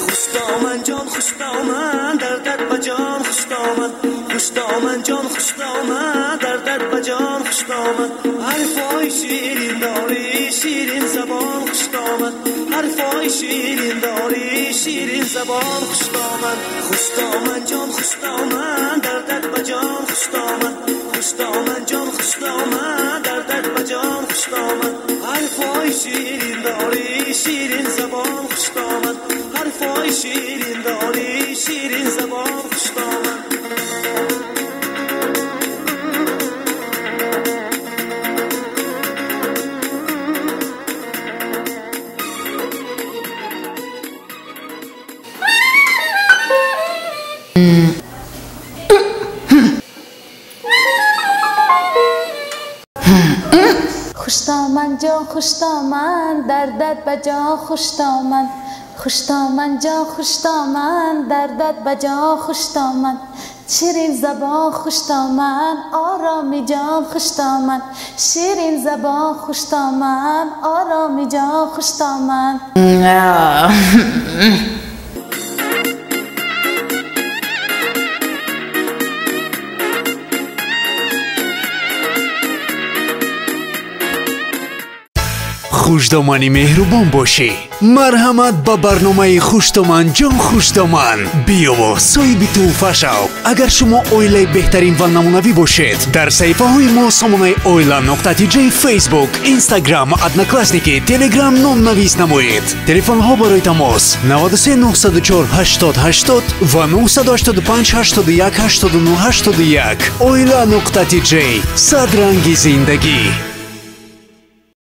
Xushdaman jon xushdaman dardad bajon xushdaman xushdaman jon xushdaman dardad bajon xushdaman harfoy shirin dori shirin zabon xushdaman harfoy shirin dori shirin zabon xushdaman xushdaman jon xushdaman dardad bajon xushdaman xushdaman jon xushdaman dardad bajon xushdaman harfoy shirin dori shirin zabon xushdaman harfoy shirin dori shirin zabon xushdaman Xushdaman jon xushdaman dardad bajo xushdaman xushdaman jon xushdaman dardad bajo xushdaman shirin zabon xushdaman oromi jon xushdaman shirin zabon xushdaman oromi jon xushdaman خوشدامانی مهربان باشی. مرحمت با برنامه خوشدامان جان خوشدامان. بیا و صاحب توفه شو. اگر شما اویله بهترین و نمونوی باشید در صفحه های ما سامانه اویلا.tj فیسبوک، اینستاگرام، ادناکلاسنیکی، تلگرام نام نویس نمایید. تلفن ها برای تماس 93 904 80 80 و 985 81 89 81. اویلا.tj صد رنگ زندگی.